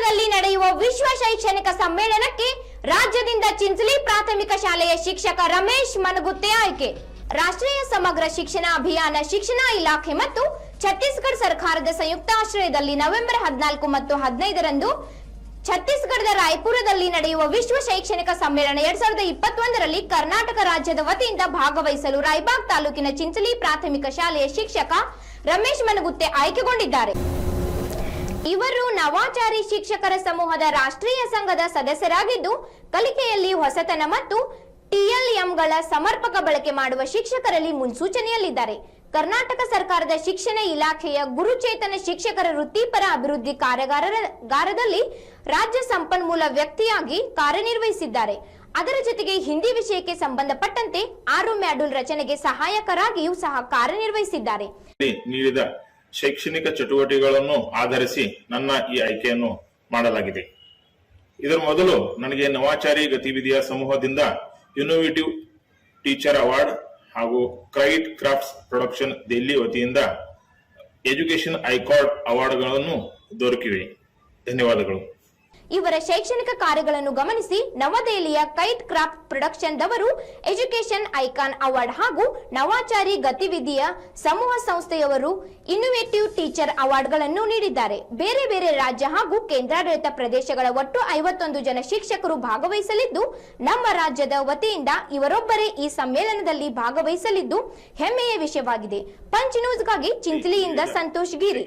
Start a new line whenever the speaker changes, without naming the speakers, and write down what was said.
ರಾಯಪುರದಲ್ಲಿ ನಡೆಯುವ ವಿಶ್ವ ಶೈಕ್ಷಣಿಕ ಸಮ್ಮೇಳನಕ್ಕೆ ರಾಜ್ಯದಿಂದ ಚಿಂಚಲಿ ಪ್ರಾಥಮಿಕ ಶಾಲೆಯ ಶಿಕ್ಷಕ ರಮೇಶ್ ಮನಗುತ್ತೆ ಆಯ್ಕೆ. ರಾಷ್ಟ್ರೀಯ ಸಮಗ್ರ ಶಿಕ್ಷಣ ಅಭಿಯಾನ ಶಿಕ್ಷಣ ಇಲಾಖೆ ಮತ್ತು ಛತ್ತೀಸ್ಗಢ ಸರ್ಕಾರದ ಸಂಯುಕ್ತ ಆಶ್ರಯದಲ್ಲಿ ನವೆಂಬರ್ 14 ಮತ್ತು 15ರಂದು ಛತ್ತೀಸ್ಗಢದ ರಾಯಪುರದಲ್ಲಿ ನಡೆಯುವ ವಿಶ್ವ ಶೈಕ್ಷಣಿಕ ಸಮ್ಮೇಳನ 2021ರಲ್ಲಿ ಕರ್ನಾಟಕ ರಾಜ್ಯದ ವತಿಯಿಂದ ಭಾಗವಹಿಸಲು ರಾಯಬಾಗ್ ತಾಲೂಕಿನ ಚಿಂಚಲಿ ಪ್ರಾಥಮಿಕ ಶಾಲೆಯ ಶಿಕ್ಷಕ ರಮೇಶ್ ಮನಗುತ್ತೆ ಆಯ್ಕೆಗೊಂಡಿದ್ದಾರೆ. ಇವರು ನವಾಚಾರಿ ಶಿಕ್ಷಕರ ಸಮೂಹದ ರಾಷ್ಟ್ರೀಯ ಸಂಘದ ಸದಸ್ಯರಾಗಿದ್ದು, ಕಲಿಕೆಯಲ್ಲಿ ಹೊಸತನ ಮತ್ತು ಟಿಎಲ್ಎಂಗಳ ಸಮರ್ಪಕ ಬಳಕೆ ಮಾಡುವ ಶಿಕ್ಷಕರಲ್ಲಿ ಮುನ್ಸೂಚನೆಯಲ್ಲಿದ್ದಾರೆ. ಕರ್ನಾಟಕ ಸರ್ಕಾರದ ಶಿಕ್ಷಣ ಇಲಾಖೆಯ ಗುರುಚೇತನ ಶಿಕ್ಷಕರ ವೃತ್ತಿಪರ ಅಭಿವೃದ್ಧಿ ಕಾರ್ಯಾಗಾರದಲ್ಲಿ ರಾಜ್ಯ ಸಂಪನ್ಮೂಲ ವ್ಯಕ್ತಿಯಾಗಿ ಕಾರ್ಯನಿರ್ವಹಿಸಿದ್ದಾರೆ. ಅದರ ಜೊತೆಗೆ ಹಿಂದಿ ವಿಷಯಕ್ಕೆ ಸಂಬಂಧಪಟ್ಟಂತೆ 6 ಮಾಡ್ಯೂಲ್ ರಚನೆಗೆ ಸಹಾಯಕರಾಗಿಯೂ ಸಹ ಕಾರ್ಯನಿರ್ವಹಿಸಿದ್ದಾರೆ.
ನೀಡಿದ ಶೈಕ್ಷಣಿಕ ಚಟುವಟಿಕೆಗಳನ್ನು ಆಧರಿಸಿ ನನ್ನ ಈ ಆಯ್ಕೆಯನ್ನು ಮಾಡಲಾಗಿದೆ. ಇದರ ಮೊದಲು ನನಗೆ ನವಾಚಾರಿ ಗತಿವಿಧಿಯ ಸಮೂಹದಿಂದ ಇನ್ನೋವೇಟಿವ್ ಟೀಚರ್ ಅವಾರ್ಡ್ ಹಾಗೂ ಕ್ರೈಟ್ ಕ್ರಾಫ್ಟ್ಸ್ ಪ್ರೊಡಕ್ಷನ್ ದಿಲ್ಲಿ ವತಿಯಿಂದ ಎಜುಕೇಶನ್ ಐಕಾರ್ಡ್ ಅವಾರ್ಡ್ಗಳನ್ನು ದೊರಕಿವೆ. ಧನ್ಯವಾದಗಳು.
ಇವರ ಶೈಕ್ಷಣಿಕ ಕಾರ್ಯಗಳನ್ನು ಗಮನಿಸಿ ನವದೆಹಲಿಯ ಕೈಟ್ ಕ್ರಾಫ್ಟ್ ಪ್ರೊಡಕ್ಷನ್ ದವರು ಎಜುಕೇಶನ್ ಐಕಾನ್ ಅವಾರ್ಡ್ ಹಾಗೂ ನವಾಚಾರಿ ಗತಿವಿಧಿಯ ಸಮೂಹ ಸಂಸ್ಥೆಯವರು ಇನ್ನೋವೇಟಿವ್ ಟೀಚರ್ ಅವಾರ್ಡ್ಗಳನ್ನು ನೀಡಿದ್ದಾರೆ. ಬೇರೆ ಬೇರೆ ರಾಜ್ಯ ಹಾಗೂ ಕೇಂದ್ರಾಡಳಿತ ಪ್ರದೇಶಗಳ ಒಟ್ಟು 51 ಜನ ಶಿಕ್ಷಕರು ಭಾಗವಹಿಸಲಿದ್ದು, ನಮ್ಮ ರಾಜ್ಯದ ವತಿಯಿಂದ ಇವರೊಬ್ಬರೇ ಈ ಸಮ್ಮೇಳನದಲ್ಲಿ ಭಾಗವಹಿಸಲಿದ್ದು ಹೆಮ್ಮೆಯ ವಿಷಯವಾಗಿದೆ. ಪಂಚ್ ನ್ಯೂಸ್ಗಾಗಿ ಚಿಂಚಲಿಯಿಂದ ಸಂತೋಷ್ ಗಿರಿ.